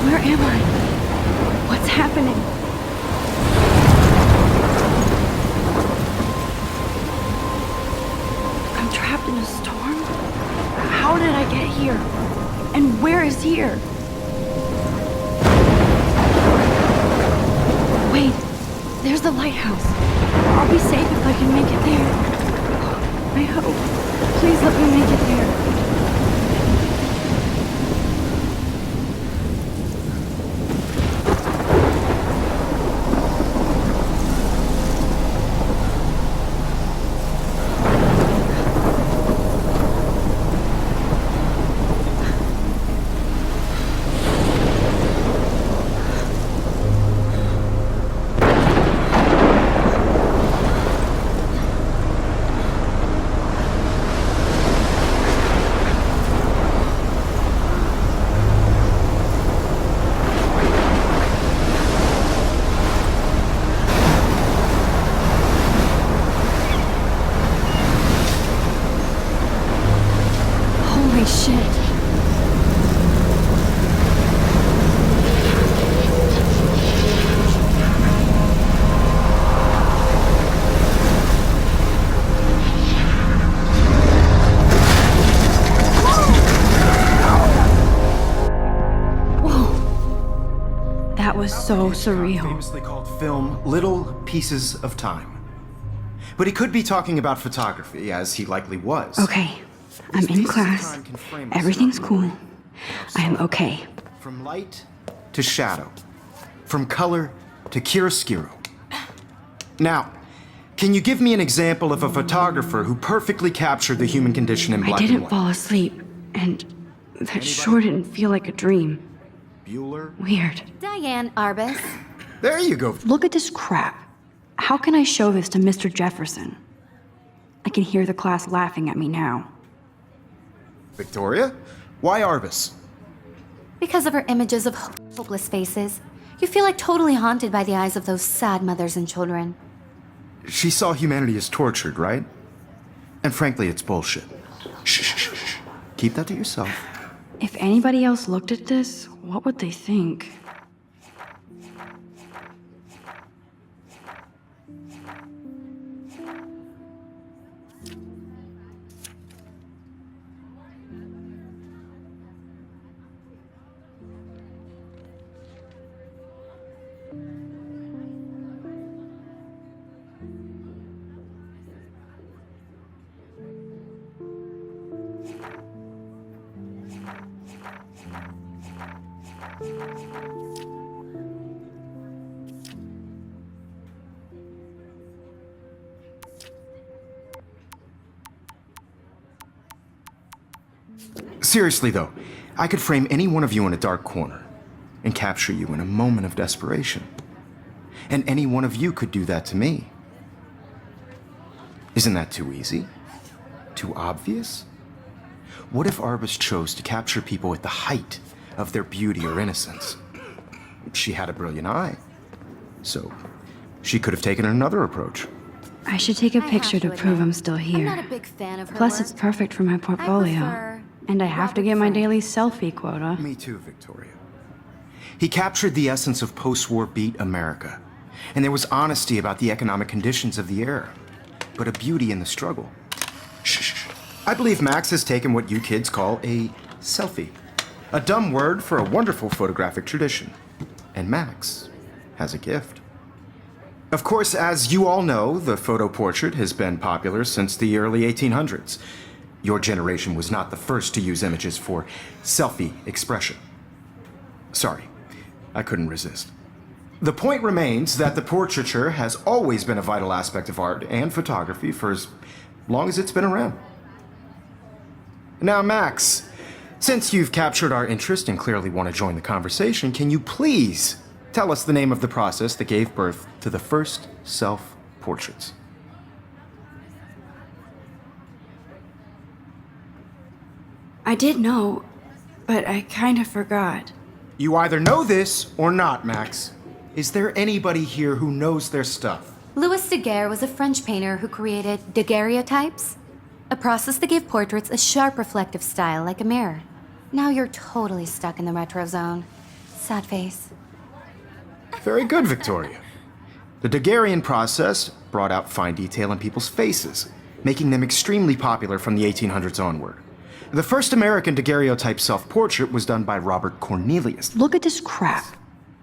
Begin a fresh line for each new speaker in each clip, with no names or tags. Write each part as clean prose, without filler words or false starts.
Where am I? What's happening? I'm trapped in a storm? How did I get here? And where is here? Wait, there's the lighthouse. I'll be safe if I can make it there. I hope. Please let me make it there. So surreal.
Famously called film Little Pieces of Time. But he could be talking about photography, as he likely was.
Okay, I'm in class. Everything's cool. I'm okay.
From light to shadow. From color to chiaroscuro. Now, can you give me an example of a photographer who perfectly captured the human condition in black and white?
I didn't fall asleep, and that sure didn't feel like a dream.
Bueller?
Weird.
Diane Arbus.
There you go.
Look at this crap. How can I show this to Mr. Jefferson? I can hear the class laughing at me now.
Victoria? Why Arbus?
Because of her images of hopeless faces. You feel like totally haunted by the eyes of those sad mothers and children.
She saw humanity as tortured, right? And frankly, it's bullshit. Shh, shh, shh, shh. Keep that to yourself.
If anybody else looked at this, what would they think?
Seriously, though, I could frame any one of you in a dark corner and capture you in a moment of desperation. And any one of you could do that to me. Isn't that too easy? Too obvious? What if Arbus chose to capture people at the height of their beauty or innocence? She had a brilliant eye, so she could have taken another approach.
I should take a picture to prove I'm still here.
I'm not a big fan of her
Plus,
work.
it's perfect for my portfolio. And I have to get my daily selfie quota.
Me too, Victoria. He captured the essence of post-war beat America. And there was honesty about the economic conditions of the era, but a beauty in the struggle. Shh. I believe Max has taken what you kids call a selfie. A dumb word for a wonderful photographic tradition. And Max has a gift. Of course, as you all know, the photo portrait has been popular since the early 1800s. Your generation was not the first to use images for selfie expression. Sorry, I couldn't resist. The point remains that the portraiture has always been a vital aspect of art and photography for as long as it's been around. Now, Max, since you've captured our interest and clearly want to join the conversation, can you please tell us the name of the process that gave birth to the first self-portraits?
I did know, but I kind of forgot.
You either know this or not, Max. Is there anybody here who knows their stuff?
Louis Daguerre was a French painter who created daguerreotypes, a process that gave portraits a sharp reflective style like a mirror. Now you're totally stuck in the retro zone. Sad face.
Very good, Victoria. The daguerrean process brought out fine detail in people's faces, making them extremely popular from the 1800s onward. The first American daguerreotype self-portrait was done by Robert Cornelius.
Look at this crap.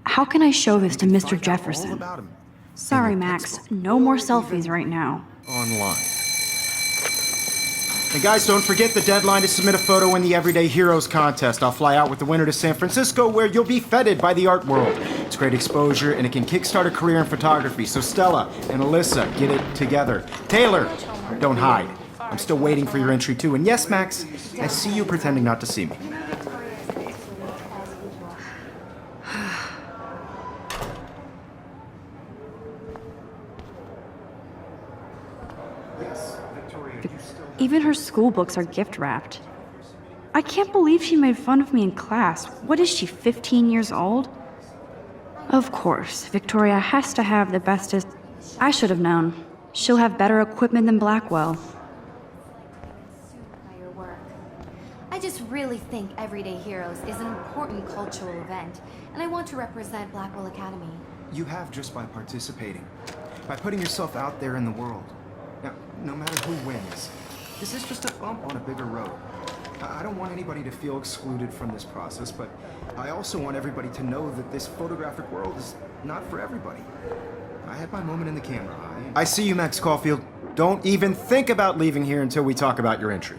How can I show this to Mr.
Find out all
Jefferson?
about him
Sorry,
in your
Max.
textbook.
No more selfies right now.
Online. And guys, don't forget the deadline to submit a photo in the Everyday Heroes contest. I'll fly out with the winner to San Francisco, where you'll be feted by the art world. It's great exposure, and it can kickstart a career in photography. So Stella and Alyssa, get it together. Taylor, don't hide. I'm still waiting for your entry too. And yes, Max, I see you pretending not to see me.
Even her school books are gift wrapped. I can't believe she made fun of me in class. What is she, 15 years old? Of course, Victoria has to have the bestest. I should have known. She'll have better equipment than Blackwell.
By your work. I just really think Everyday Heroes is an important cultural event, and I want to represent Blackwell Academy.
You have just by participating, by putting yourself out there in the world. Now, no matter who wins, this is just a bump on a bigger road. I don't want anybody to feel excluded from this process, but I also want everybody to know that this photographic world is not for everybody. I had my moment in the camera eye. I see you, Max Caulfield. Don't even think about leaving here until we talk about your entry.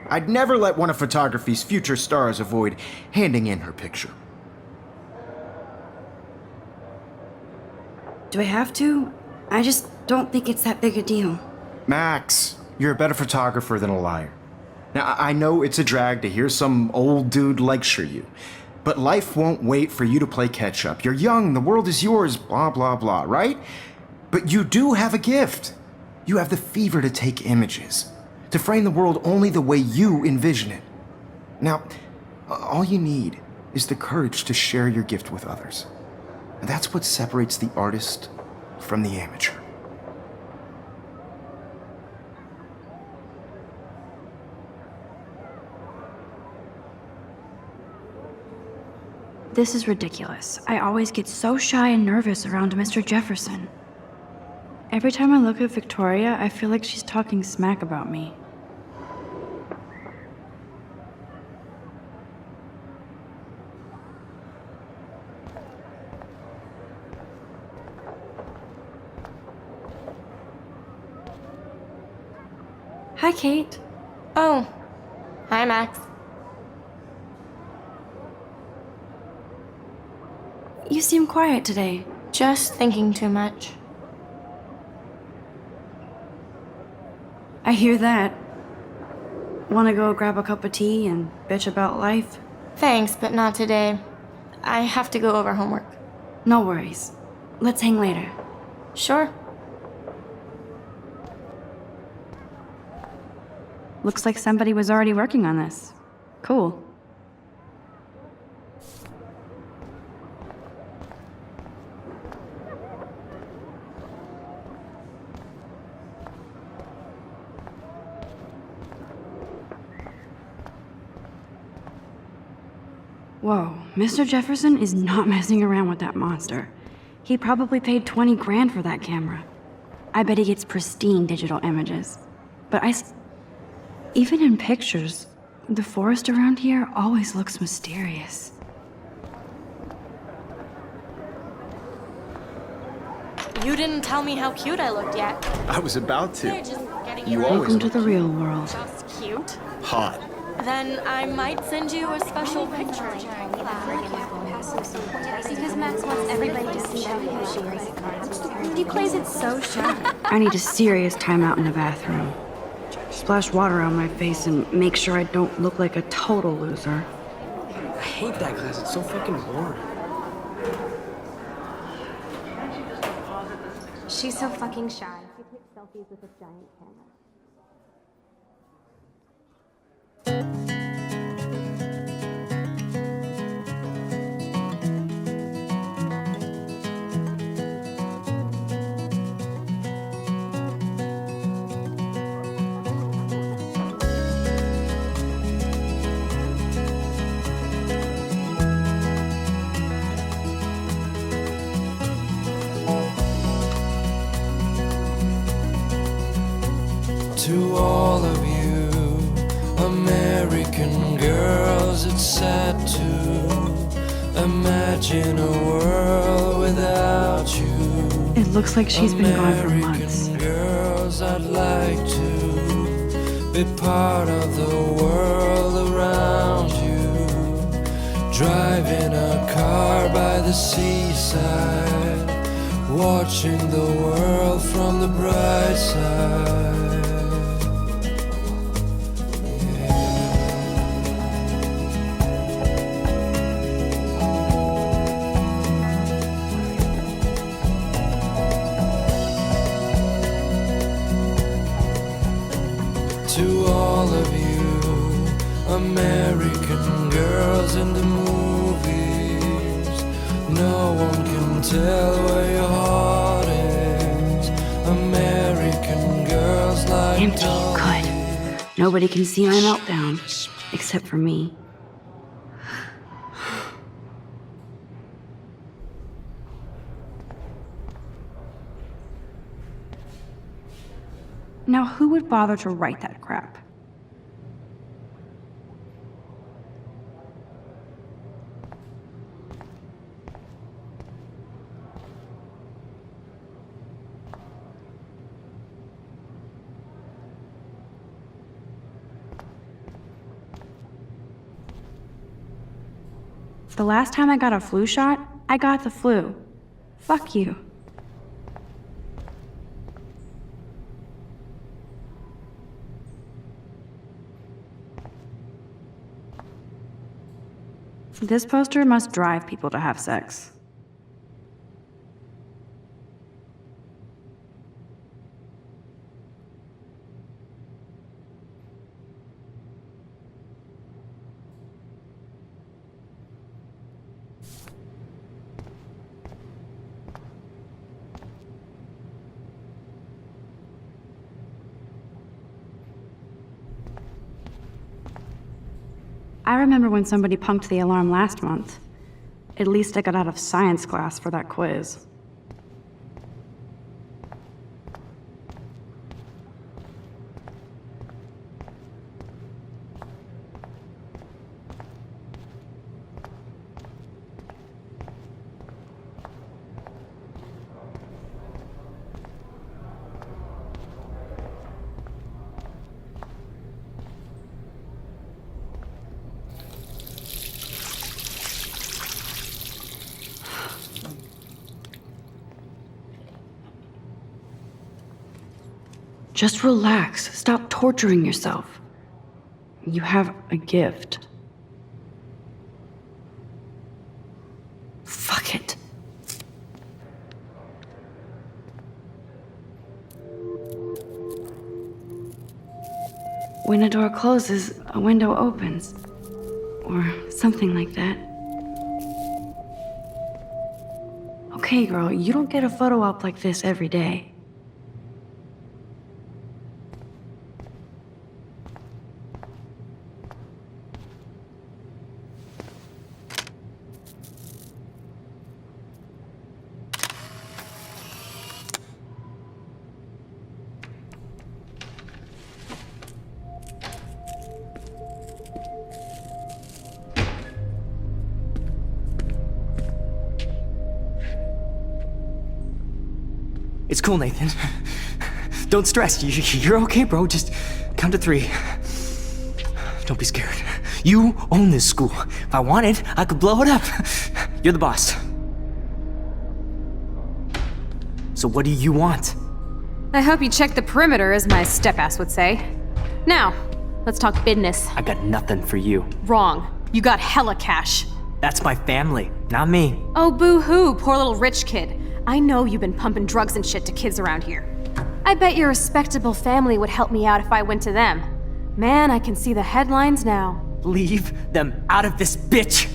I'd never let one of photography's future stars avoid handing in her picture.
Do I have to? I just don't think it's that big a deal.
Max, you're a better photographer than a liar. Now, I know it's a drag to hear some old dude lecture you, but life won't wait for you to play catch up. You're young, the world is yours, blah, blah, blah, right? But you do have a gift. You have the fever to take images, to frame the world only the way you envision it. Now, all you need is the courage to share your gift with others. And that's what separates the artist from the amateur.
This is ridiculous. I always get so shy and nervous around Mr. Jefferson. Every time I look at Victoria, I feel like she's talking smack about me. Hi, Kate.
Oh. Hi, Max.
You seem quiet today.
Just thinking too much.
I hear that. Wanna go grab a cup of tea and bitch about life?
Thanks, but not today. I have to go over homework.
No worries. Let's hang later.
Sure.
Looks like somebody was already working on this. Cool. Whoa, Mr. Jefferson is not messing around with that monster. He probably paid 20 grand for that camera. I bet he gets pristine digital images. But even in pictures, the forest around here always looks mysterious.
You didn't tell me how cute I looked yet.
I was about to.
They're just getting
You
you
always
Welcome to the real world.
just cute.
Hot.
Then I might send you a special picture.
Because Max wants everybody to see who she is. He plays it so shy.
I need a serious timeout in the bathroom. Splash water on my face and make sure I don't look like a total loser.
I hate that class. It's so fucking boring.
She's so fucking shy. She takes selfies with a giant camera.
To all of you American girls, it's sad to imagine a world without you.
It looks like she's been gone for months.
American girls, I'd like to be part of the world around you. Driving a car by the seaside, watching the world from the bright side. To all of you American girls in the movies, no one can tell where your heart is. American girls like
Empty, good. Nobody can see my meltdown, except for me. Now, who would bother to write that crap? The last time I got a flu shot, I got the flu. Fuck you. This poster must drive people to have sex. I remember when somebody punked the alarm last month. At least I got out of science class for that quiz. Just relax. Stop torturing yourself. You have a gift. Fuck it. When a door closes, a window opens. Or something like that. Okay, girl, you don't get a photo op like this every day.
It's cool, Nathan. Don't stress. You're okay, bro. Just count to 3. Don't be scared. You own this school. If I wanted, I could blow it up. You're the boss. So what do you want?
I hope you check the perimeter, as my step-ass would say. Now, let's talk business.
I got nothing for you.
Wrong. You got hella cash.
That's my family, not me.
Oh, boo-hoo, poor little rich kid. I know you've been pumping drugs and shit to kids around here. I bet your respectable family would help me out if I went to them. Man, I can see the headlines now.
Leave them out of this bitch!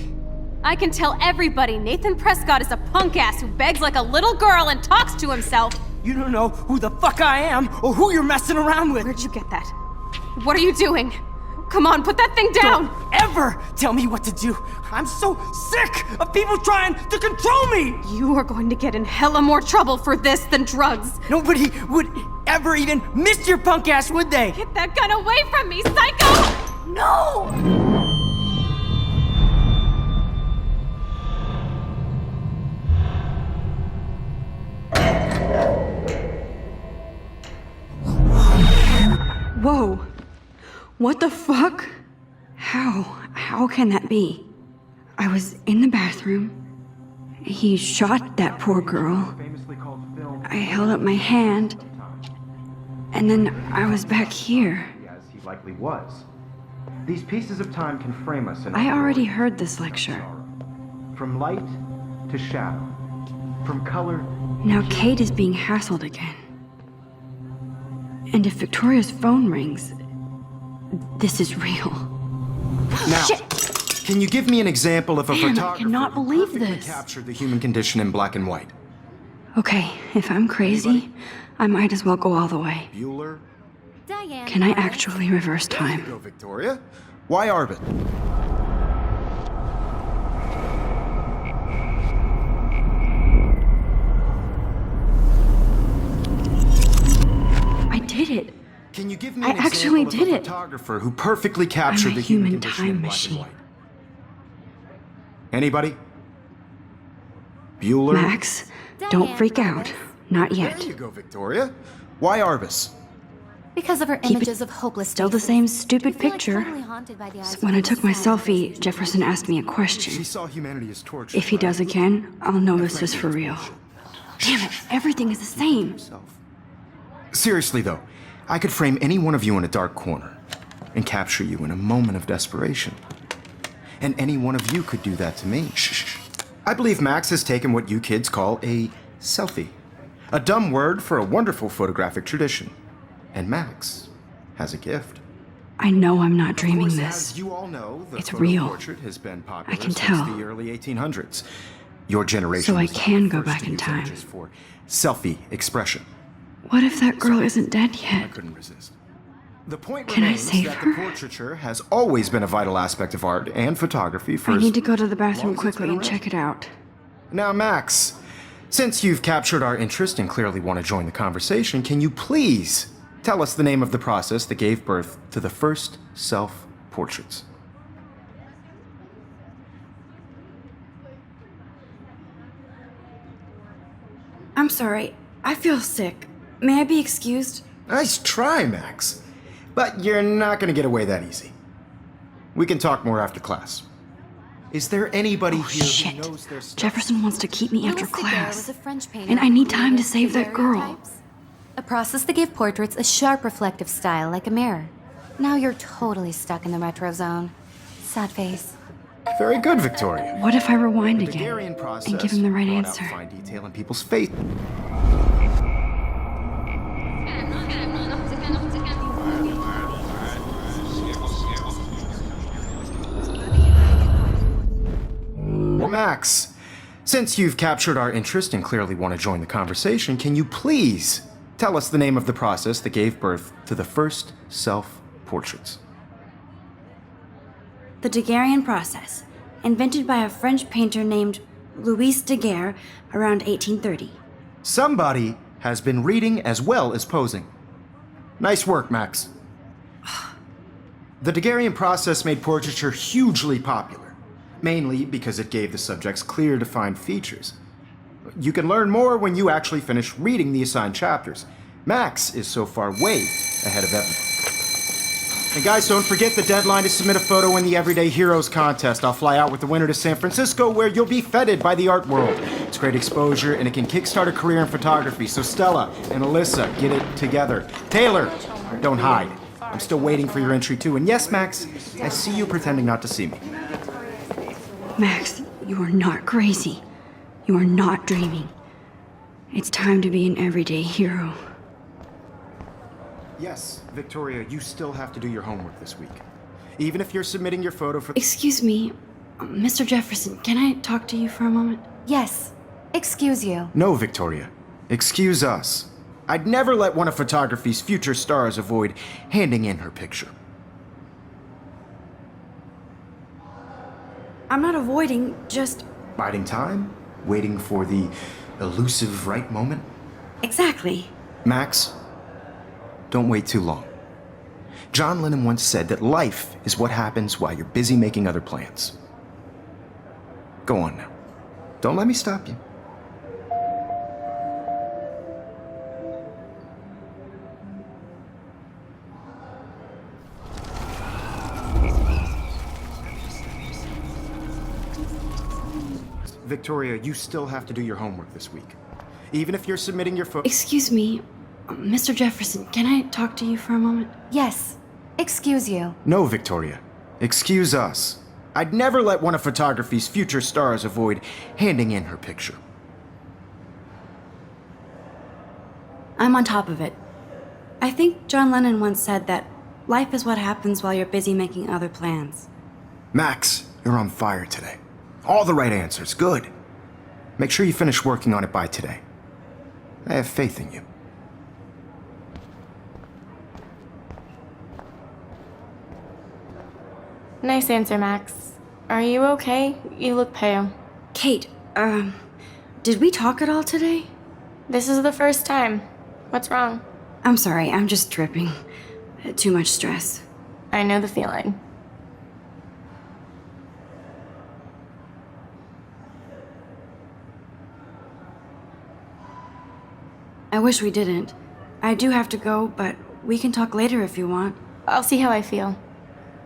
I can tell everybody Nathan Prescott is a punk ass who begs like a little girl and talks to himself.
You don't know who the fuck I am or who you're messing around with.
Where'd you get that? What are you doing? Come on, put that thing down!
Don't ever tell me what to do. I'm so sick of people trying to control me!
You are going to get in hella more trouble for this than drugs.
Nobody would ever even missed your punk ass, would they?
Get that gun away from me, psycho! No!
Whoa. What the fuck? How can that be? I was in the bathroom. He shot that poor girl. I held up my hand. And then I was back here.
As he likely was. These pieces of time can frame us in
I already heard this lecture.
From light to shadow. From color.
Now Kate is being hassled again. And if Victoria's phone rings, this is real.
Now,
Shit!
can you give me an example of a
Man, I
photographer
cannot
who
believe
perfectly
this.
captured the human condition in black and white?
Okay, if I'm crazy, I might as well go all the way.
Bueller?
Diane.
Can I
Lawrence.
actually reverse
There you
time?
go, Victoria. Why Arbit?
I did it.
Can you give me
I
an
actually
example
did
of a
it.
photographer who perfectly captured
I'm a
the human
human
condition in
time
black
machine.
and white? Anybody? Bueller?
Max, don't
Diane
freak
Lawrence.
out. Not
There
yet.
you go, Victoria. Why Arbus?
Because of her
Keep it
images of hopeless
still the
faces.
same
You
stupid
feel like
picture.
totally haunted by the eyes
So
of
when I
people
took my
sad.
selfie, Jefferson asked me a
She
question.
saw humanity as torture.
If he does again, I'll know this is for real. Damn it, everything is the same.
Seriously, though, I could frame any one of you in a dark corner and capture you in a moment of desperation. And any one of you could do that to me. Shh. I believe Max has taken what you kids call a selfie. A dumb word for a wonderful photographic tradition. And Max has a gift.
I know I'm not
Of
dreaming
course,
this.
As you all know, the
It's
photo
real.
portrait has been popular
I can
since
tell.
the early 1800s. Your generation
So I
was the
can go
first
back
to
in
use
time.
images for selfie expression.
What if that girl isn't dead
I
yet?
couldn't resist. The point
Can I
remains
save
that
her?
the portraiture has always been a vital aspect of art and photography for
I
as
need to go to the
long
bathroom
as it's
quickly
been
and
around.
check it out.
Now, Max, since you've captured our interest and clearly want to join the conversation, can you please tell us the name of the process that gave birth to the first self-portraits?
I'm sorry. I feel sick. May I be excused?
Nice try, Max. But you're not going to get away that easy. We can talk more after class. Is there anybody here
Shit.
who knows their stuff?
Jefferson wants to keep me after
Louis Daguerre was
class.
a French painter
And I need
who
time to
created
save that girl.
daguerreotypes, a process that gave portraits a sharp reflective style like a mirror. Now you're totally stuck in the retro zone. Sad face.
Very good, Victoria.
What if I rewind
The
again
Daguerrean process
and give him the right
brought out
answer?
fine detail in people's face. Well, Max, since you've captured our interest and clearly want to join the conversation, can you please tell us the name of the process that gave birth to the first self-portraits?
The Daguerrean process, invented by a French painter named Louis Daguerre around 1830.
Somebody has been reading as well as posing. Nice work, Max. The Daguerrean process made portraiture hugely popular, mainly because it gave the subjects clear, defined features. You can learn more when you actually finish reading the assigned chapters. Max is so far way ahead of everyone. And guys, don't forget the deadline to submit a photo in the Everyday Heroes contest. I'll fly out with the winner to San Francisco, where you'll be feted by the art world. It's great exposure, and it can kickstart a career in photography. So Stella and Alyssa, get it together. Taylor, don't hide. I'm still waiting for your entry too. And yes, Max, I see you pretending not to see me.
Max, you are not crazy. You are not dreaming. It's time to be an everyday hero.
Yes, Victoria, you still have to do your homework this week. Even if you're submitting your photo for...
Excuse me, Mr. Jefferson, can I talk to you for a moment?
Yes. Excuse you.
No, Victoria. Excuse us. I'd never let one of photography's future stars avoid handing in her picture.
I'm not avoiding, just...
Biding time? Waiting for the elusive right moment?
Exactly.
Max, don't wait too long. John Lennon once said that life is what happens while you're busy making other plans. Go on now. Don't let me stop you. Victoria, you still have to do your homework this week. Even if you're submitting your
Excuse me, Mr. Jefferson, can I talk to you for a moment?
Yes. Excuse you.
No, Victoria. Excuse us. I'd never let one of photography's future stars avoid handing in her picture.
I'm on top of it. I think John Lennon once said that life is what happens while you're busy making other plans.
Max, you're on fire today. All the right answers. Good. Make sure you finish working on it by today. I have faith in you.
Nice answer, Max. Are you okay? You look pale.
Kate, did we talk at all today?
This is the first time. What's wrong?
I'm sorry, I'm just tripping. Too much stress.
I know the feeling.
I wish we didn't. I do have to go, but we can talk later if you want.
I'll see how I feel.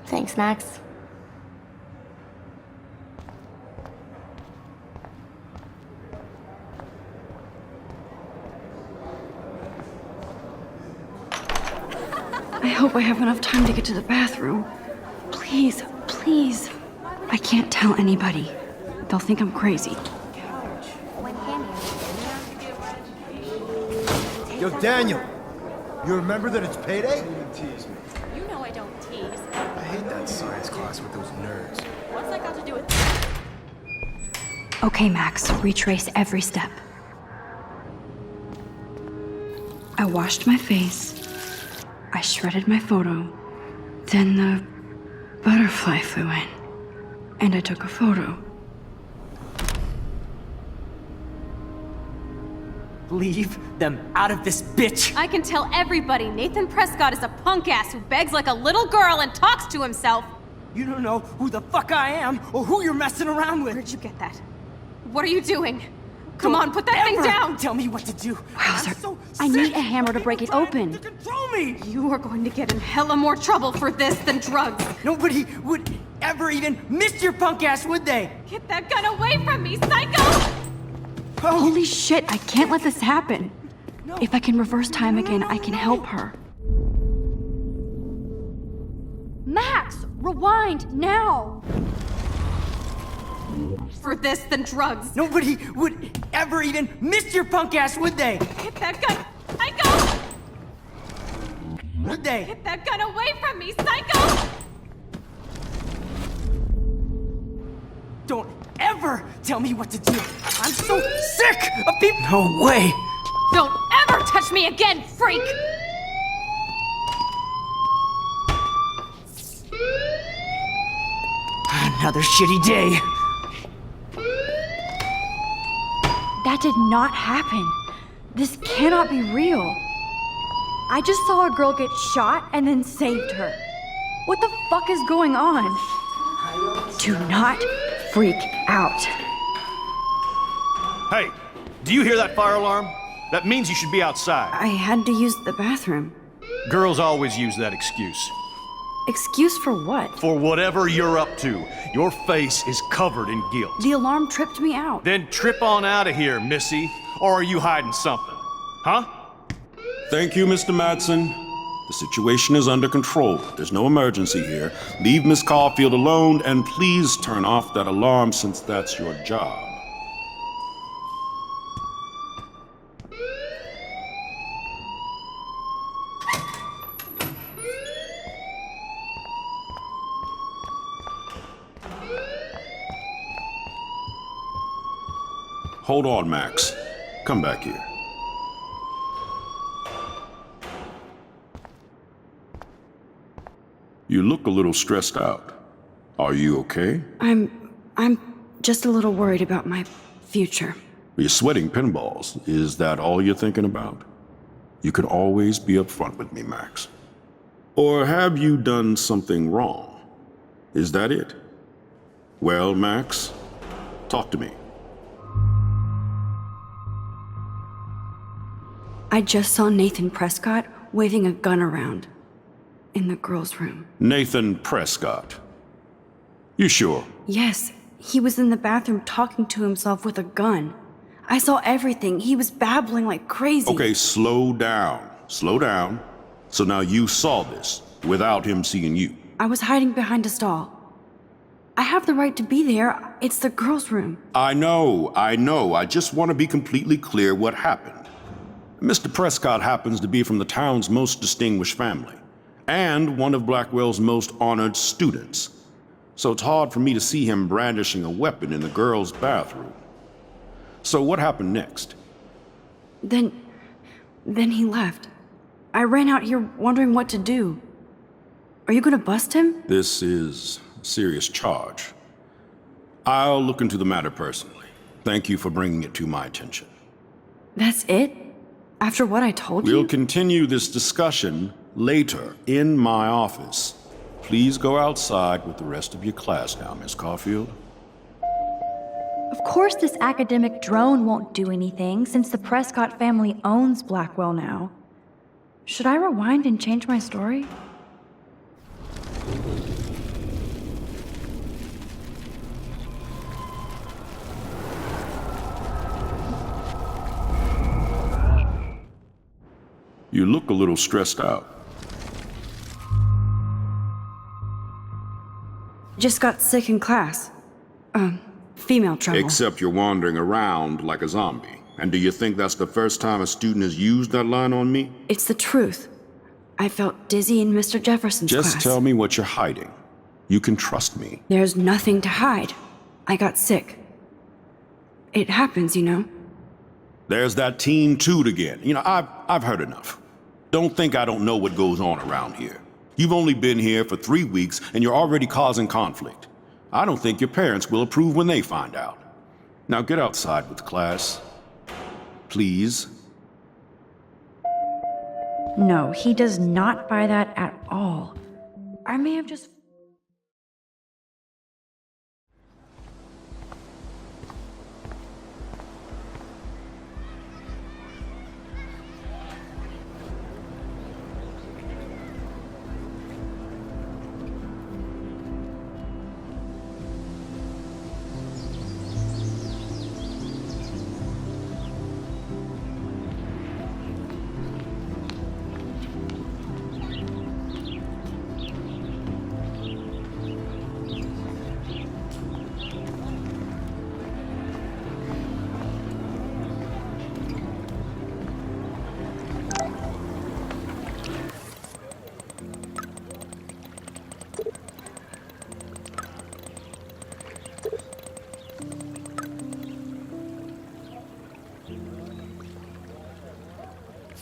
Thanks, Max.
I hope I have enough time to get to the bathroom. Please, please. I can't tell anybody. They'll think I'm crazy.
Yo, Daniel, you remember that it's payday?
You know I don't tease.
I hate that science class with those nerds.
What's that got to do with...
Okay, Max, retrace every step. I washed my face. I shredded my photo. Then the butterfly flew in. And I took a photo.
Leave them out of this bitch!
I can tell everybody Nathan Prescott is a punk ass who begs like a little girl and talks to himself.
You don't know who the fuck I am or who you're messing around with.
Where'd you get that? What are you doing? Come
Don't
on, put that thing
ever
down!
Tell me what to do.
Wowzer,
I'm so
I need
sick
a hammer
of
to break
people
it
trying
open.
To control me.
You are going to get in hella more trouble for this than drugs.
Nobody would ever even miss your punk ass, would they?
Get that gun away from me, psycho!
Oh,
Holy shit, I can't let this happen.
no.
If I can reverse time again, I can help her. Max, rewind now!
For this than drugs.
Nobody would ever even miss your punk ass, would they?
Get that gun! Psycho!
Would they?
Get that gun away from me, psycho!
Don't ever tell me what to do. I'm so sick of people. No way.
Don't ever touch me again, freak!
Another shitty day.
That did not happen. This cannot be real. I just saw a girl get shot and then saved her. What the fuck is going on? Do not freak out.
Hey, do you hear that fire alarm? That means you should be outside.
I had to use the bathroom.
Girls always use that excuse.
Excuse for what?
For whatever you're up to, your face is covered in guilt.
The alarm tripped me out.
Then trip on out of here, Missy. Or are you hiding something? Huh?
Thank you, Mr. Madsen. The situation is under control. There's no emergency here. Leave Miss Caulfield alone, and please turn off that alarm since that's your job. Hold on, Max. Come back here. You look a little stressed out. Are you okay?
I'm just a little worried about my future.
You're sweating pinballs. Is that all you're thinking about? You can always be upfront with me, Max. Or have you done something wrong? Is that it? Well, Max, talk to me.
I just saw Nathan Prescott waving a gun around in the girls' room.
Nathan Prescott. You sure?
Yes, he was in the bathroom talking to himself with a gun. I saw everything. He was babbling like crazy.
Okay, slow down. Slow down. So now you saw this without him seeing you.
I was hiding behind a stall. I have the right to be there. It's the girls' room.
I know. I just want to be completely clear what happened. Mr. Prescott happens to be from the town's most distinguished family, and one of Blackwell's most honored students. So it's hard for me to see him brandishing a weapon in the girls' bathroom. So what happened next?
Then he left. I ran out here wondering what to do. Are you gonna bust him?
This is a serious charge. I'll look into the matter personally. Thank you for bringing it to my attention.
That's it? After what I told you?
We'll continue this discussion later in my office. Please go outside with the rest of your class now, Miss Caulfield.
Of course this academic drone won't do anything since the Prescott family owns Blackwell now. Should I rewind and change my story?
You look a little stressed out.
Just got sick in class. Female trouble.
Except you're wandering around like a zombie. And do you think that's the first time a student has used that line on me?
It's the truth. I felt dizzy in Mr. Jefferson's class.
Just tell me what you're hiding. You can trust me.
There's nothing to hide. I got sick. It happens, you know.
There's that Team Toot again. You know, I've heard enough. Don't think I don't know what goes on around here. You've only been here for 3 weeks and you're already causing conflict. I don't think your parents will approve when they find out. Now get outside with class. Please.
No, he does not buy that at all. I may have just...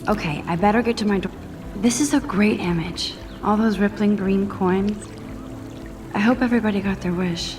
Okay, I better get to my door. This is a great image. All those rippling green coins. I hope everybody got their wish.